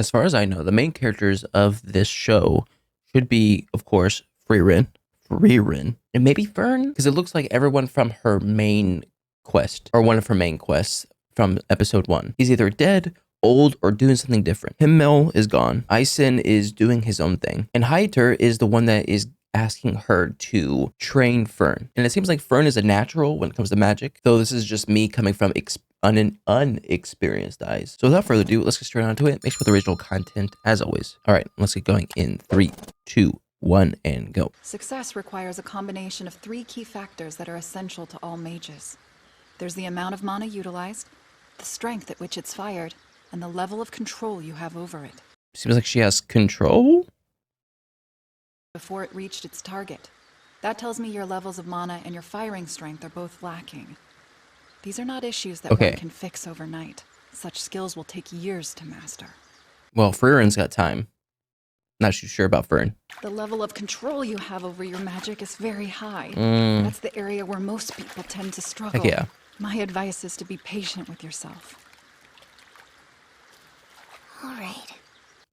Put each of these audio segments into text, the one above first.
As far as I know, the main characters of this show should be, of course, Frieren, and maybe Fern, because it looks like everyone from her main quest, or one of her main quests from episode 1, is either dead, old, or doing something different. Himmel is gone. Eisen is doing his own thing. And Heiter is the one that is asking her to train Fern. And it seems like Fern is a natural when it comes to magic, though this is just me coming from unexperienced eyes. So without further ado, let's get straight on to it. Make sure with original content as always. All right, let's get going in 3, 2, 1, and go. Success requires a combination of 3 key factors that are essential to all mages. There's the amount of mana utilized, the strength at which it's fired, and the level of control you have over it. Seems like she has control before it reached its target. That tells me your levels of mana and your firing strength are both lacking. These are not issues that one can fix overnight. Such skills will take years to master. Well, Frieren's got time. Not too sure about Fern. The level of control you have over your magic is very high. That's the area where most people tend to struggle. Heck yeah. My advice is to be patient with yourself. All right.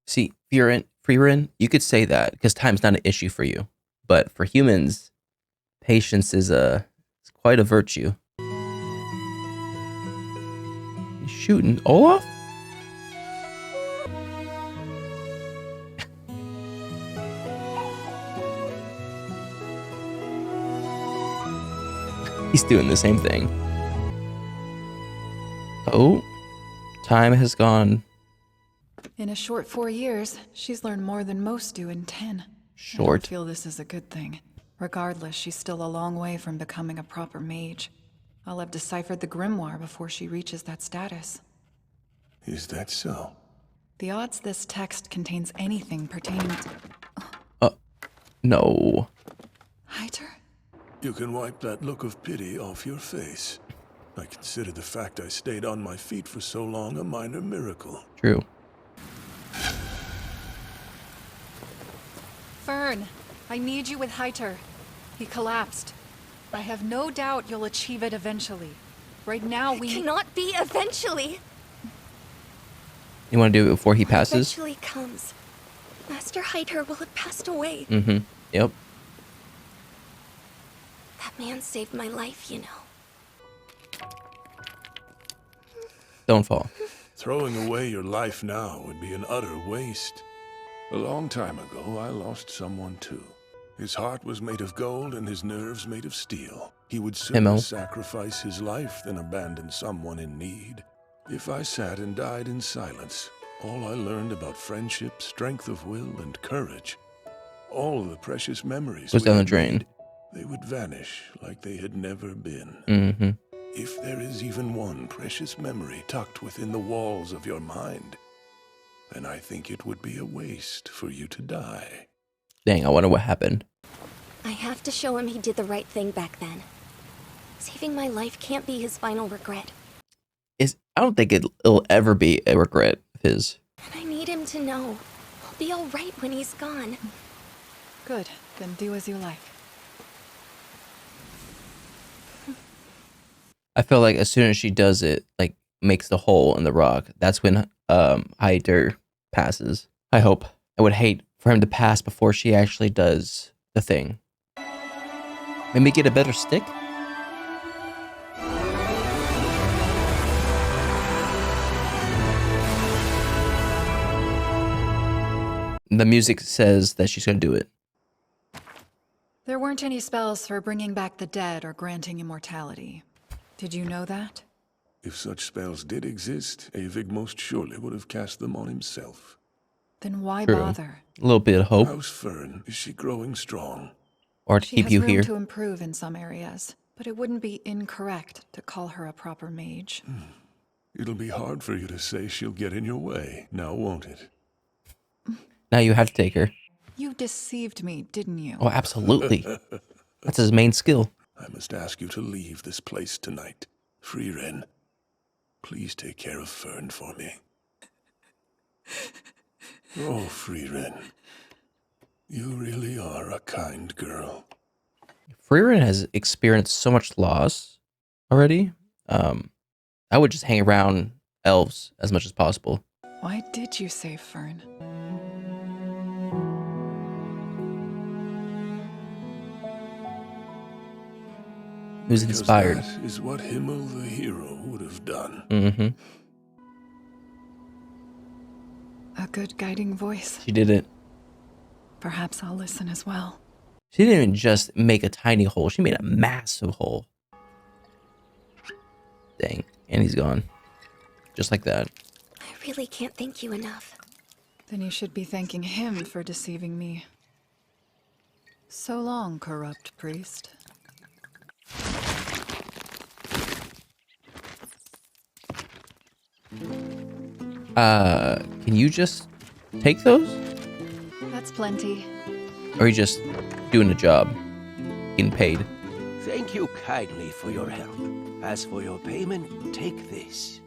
See, Frieren, you could say that because time's not an issue for you. But for humans, patience is it's quite a virtue. He's shooting Olaf? He's doing the same thing. Oh, time has gone. In a short 4 years, she's learned more than most do in 10. Short. I feel this is a good thing. Regardless, she's still a long way from becoming a proper mage. I'll have deciphered the grimoire before she reaches that status. Is that so? The odds this text contains anything pertaining to... No. Heiter? You can wipe that look of pity off your face. I consider the fact I stayed on my feet for so long a minor miracle. True. Fern, I need you with Heiter. He collapsed. I have no doubt you'll achieve it eventually. Right now we... It cannot be eventually. You want to do it before he passes? Eventually comes. Master Heiter will have passed away. Mm-hmm. Yep. That man saved my life, you know. Don't fall. Throwing away your life now would be an utter waste. A long time ago, I lost someone too. His heart was made of gold and his nerves made of steel. He would sooner sacrifice his life than abandon someone in need. If I sat and died in silence, all I learned about friendship, strength of will, and courage, all of the precious memories goes down the drain. They would vanish like they had never been. Mm-hmm. If there is even one precious memory tucked within the walls of your mind, then I think it would be a waste for you to die. Dang, I wonder what happened. I have to show him he did the right thing back then. Saving my life can't be his final regret. I don't think it'll ever be a regret of his. And I need him to know. I'll be all right when he's gone. Good, then do as you like. I feel like as soon as she does it, like makes the hole in the rock, that's when Heiter passes. I hope. I would hate for him to pass before she actually does the thing. Maybe get a better stick? The music says that she's going to do it. There weren't any spells for bringing back the dead or granting immortality. Did you know that? If such spells did exist, Avig most surely would have cast them on himself. Then why bother? A little bit of hope. How's Fern? Is she growing strong? Or to keep you here. She has room to improve in some areas, but it wouldn't be incorrect to call her a proper mage. It'll be hard for you to say she'll get in your way, now won't it? Now you have to take her. You deceived me, didn't you? Oh, absolutely. That's his main skill. I must ask you to leave this place tonight. Frieren, please take care of Fern for me. Oh, Frieren, you really are a kind girl. Frieren has experienced so much loss already. I would just hang around elves as much as possible. Why did you save Fern? Who's Because inspired? that is what Himmel the hero would have done. Mm-hmm. A good guiding voice. She didn't. Perhaps I'll listen as well. She didn't even just make a tiny hole. She made a massive hole. Dang. And he's gone. Just like that. I really can't thank you enough. Then you should be thanking him for deceiving me. So long, corrupt priest. Can you just take those? That's plenty. Or are you just doing a job? Getting paid? Thank you kindly for your help. As for your payment, take this.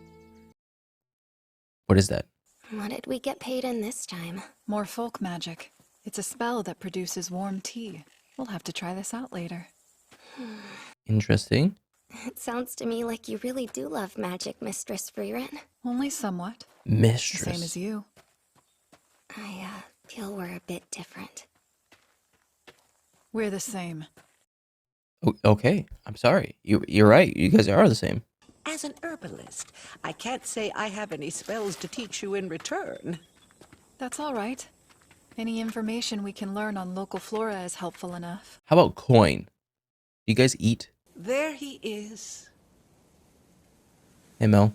What is that? What did we get paid in this time? More folk magic. It's a spell that produces warm tea. We'll have to try this out later. Interesting. It sounds to me like you really do love magic, Mistress Frieren. Only somewhat. Mistress. The same as you. I feel we're a bit different. We're the same. Okay. I'm sorry. You're right. You guys are the same. As an herbalist, I can't say I have any spells to teach you in return. That's all right. Any information we can learn on local flora is helpful enough. How about coin? Do you guys eat? There he is. Hey, Mel.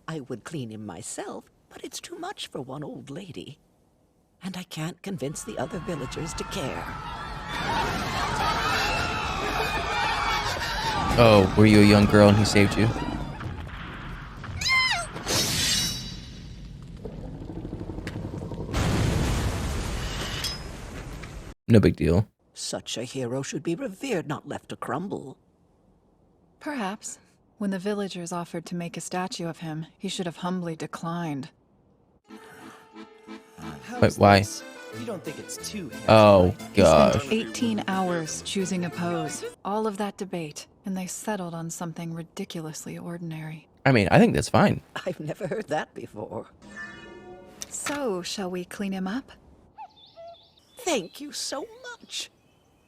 I would clean him myself, but it's too much for one old lady. And I can't convince the other villagers to care. Oh, were you a young girl and he saved you? No big deal. Such a hero should be revered, not left to crumble. Perhaps. When the villagers offered to make a statue of him, he should have humbly declined. Wait, why? You don't think it's too heavy? Oh, He gosh. spent 18 hours choosing a pose. All of that debate, and they settled on something ridiculously ordinary. I mean, I think that's fine. I've never heard that before. So, shall we clean him up? Thank you so much.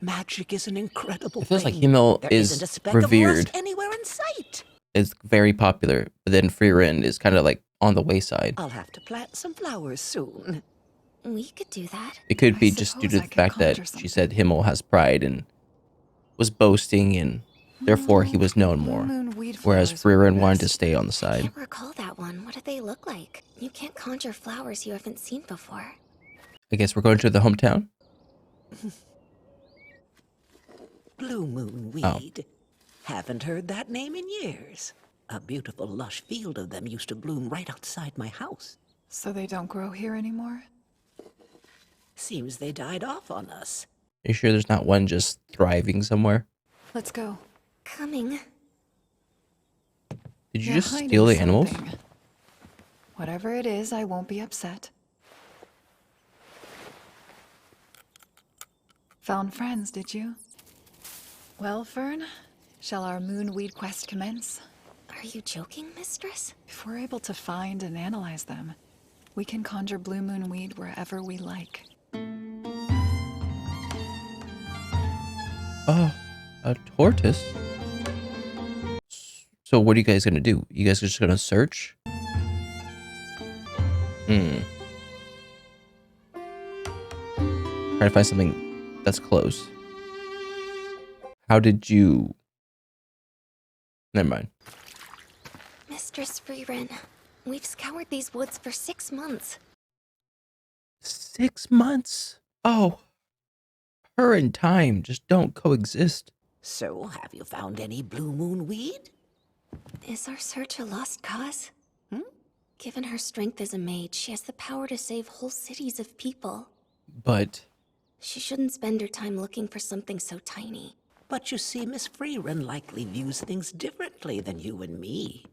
Magic is an incredible It feels like thing. Himmel There is isn't a speck revered. of rust anywhere in sight. It's very popular, but then Frieren is kind of like on the wayside. I'll have to plant some flowers soon. We could do that. It could I be just due suppose to I the could fact that conjure she said something. Himmel has pride and was boasting, and therefore he was known more. Moon weed Whereas flowers were Frieren wanted to best. stay on the I side. can't recall that one. What do they look like? You can't conjure flowers you haven't seen before. I guess we're going to the hometown. Blue moon weed. Oh. Haven't heard that name in years. A beautiful lush field of them used to bloom right outside my house. So they don't grow here anymore? Seems they died off on us. Are you sure there's not one just thriving somewhere? Let's go. Coming. Did you You're just hiding steal the animals? something. Whatever it is, I won't be upset. Found friends, did you? Well, Fern, shall our moonweed quest commence? Are you joking, Mistress? If we're able to find and analyze them, we can conjure blue moon weed wherever we like. Oh, a tortoise. So what are you guys gonna do? You guys are just gonna search? Try to find something that's close. How did you... Never mind. Mistress Frieren, we've scoured these woods for 6 months. 6 months? Oh. Her and time just don't coexist. So, have you found any blue moon weed? Is our search a lost cause? Given her strength as a mage, she has the power to save whole cities of people. But... She shouldn't spend her time looking for something so tiny. But you see, Miss Frieren likely views things differently than you and me.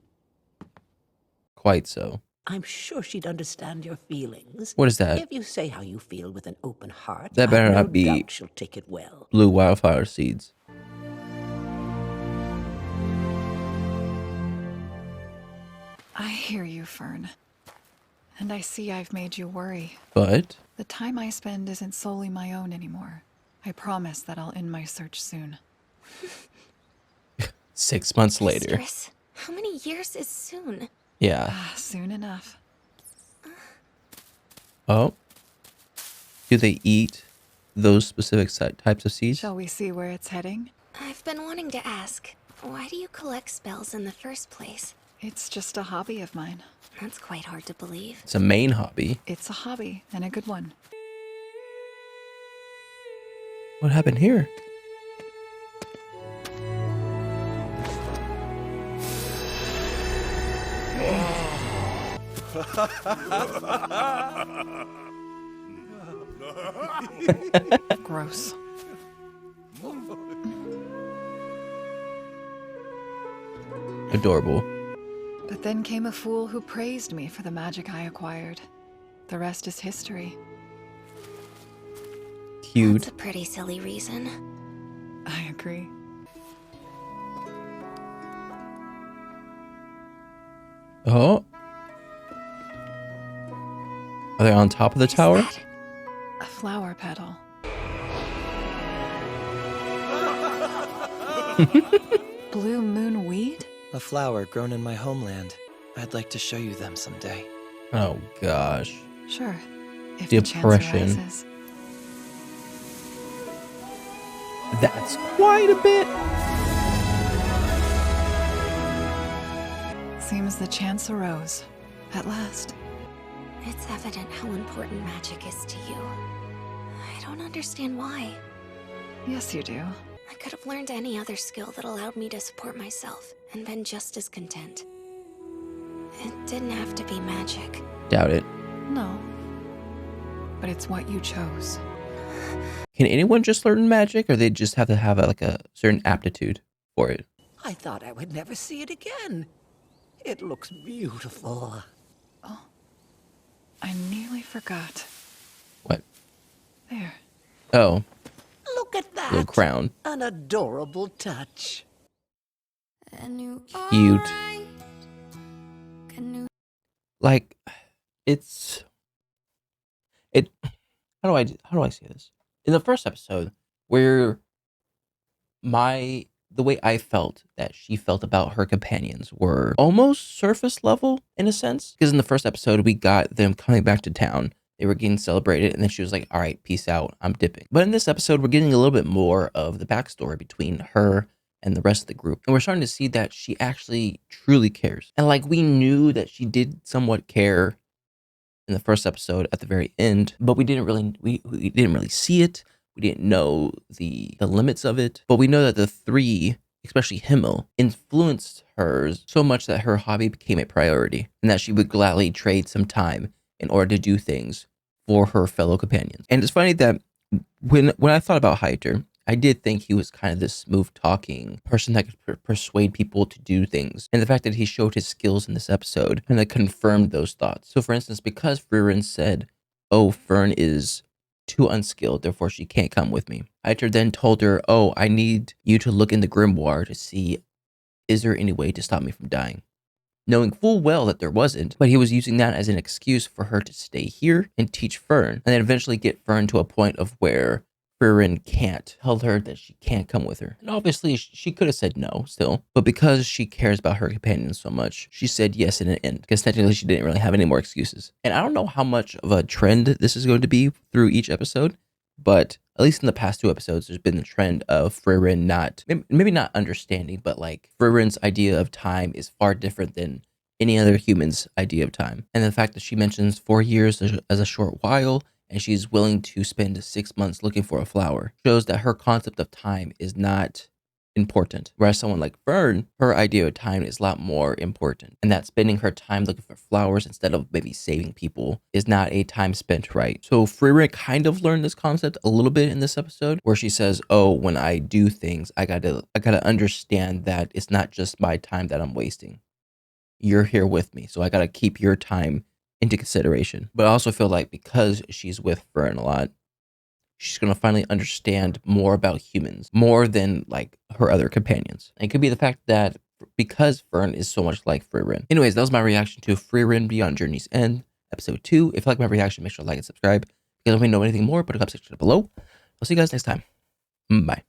quite so. I'm sure she'd understand your feelings. What is that? If you say how you feel with an open heart, That better I've no not be- doubt she'll take it well. Blue wildflower seeds. I hear you, Fern. And I see I've made you worry. But The time I spend isn't solely my own anymore. I promise that I'll end my search soon. 6 months later. Mistress, how many years is soon? Yeah. Soon enough. Oh. Do they eat those specific types of seeds? Shall we see where it's heading? I've been wanting to ask, why do you collect spells in the first place? It's just a hobby of mine. That's quite hard to believe. It's a main hobby. It's a hobby, and a good one. What happened here? Gross. Adorable. But then came a fool who praised me for the magic I acquired. The rest is history. Cute. That's a pretty silly reason. I agree. Oh. Are they on top of the Is tower? that- A flower petal. Blue moon weed? A flower grown in my homeland. I'd like to show you them someday. Oh gosh. Sure. If the chance Depression. arises. That's quite a bit. Seems the chance arose. At last. It's evident how important magic is to you. I don't understand why. Yes, you do. I could have learned any other skill that allowed me to support myself and been just as content. It didn't have to be magic. Doubt it. No. But it's what you chose. Can anyone just learn magic, or they just have to have a certain aptitude for it? I thought I would never see it again. It looks beautiful. I nearly forgot. What? There. Oh, Look at that. little crown. An adorable touch. Cute. Like, it's it. How do I say this? In the first episode, where the way I felt that she felt about her companions were almost surface level in a sense. Because in the first episode, we got them coming back to town. They were getting celebrated, and then she was like, all right, peace out, I'm dipping. But in this episode, we're getting a little bit more of the backstory between her and the rest of the group. And we're starting to see that she actually truly cares. And like, we knew that she did somewhat care in the first episode at the very end, but we didn't really see it. We didn't know the limits of it, but we know that the three, especially Himmel, influenced her so much that her hobby became a priority, and that she would gladly trade some time in order to do things for her fellow companions. And it's funny that when I thought about Heiter, I did think he was kind of this smooth talking person that could persuade people to do things. And the fact that he showed his skills in this episode kind of confirmed those thoughts. So for instance, because Frieren said, oh, Fern is too unskilled, therefore she can't come with me, Heiter then told her, oh, I need you to look in the grimoire to see, is there any way to stop me from dying? Knowing full well that there wasn't, but he was using that as an excuse for her to stay here and teach Fern, and then eventually get Fern to a point of where Frieren can't tell her that she can't come with her. And obviously she could have said no still, but because she cares about her companions so much, she said yes in an end, because technically she didn't really have any more excuses. And I don't know how much of a trend this is going to be through each episode, but at least in the past 2 episodes, there's been the trend of Frieren not, maybe not understanding, but like Frieren's idea of time is far different than any other human's idea of time. And the fact that she mentions 4 years as a short while, and she's willing to spend 6 months looking for a flower, shows that her concept of time is not important. Whereas someone like Fern, her idea of time is a lot more important. And that spending her time looking for flowers instead of maybe saving people is not a time spent right. So Frieren kind of learned this concept a little bit in this episode, where she says, oh, when I do things, I gotta understand that it's not just my time that I'm wasting. You're here with me, so I gotta keep your time into consideration. But I also feel like because she's with Fern a lot, she's going to finally understand more about humans, more than like her other companions. And it could be the fact that because Fern is so much like Frieren. Anyways, that was my reaction to Frieren Beyond Journey's End. episode 2. If you like my reaction, make sure to like and subscribe. If you guys want me to know anything more, put a comment section below. I'll see you guys next time. Bye.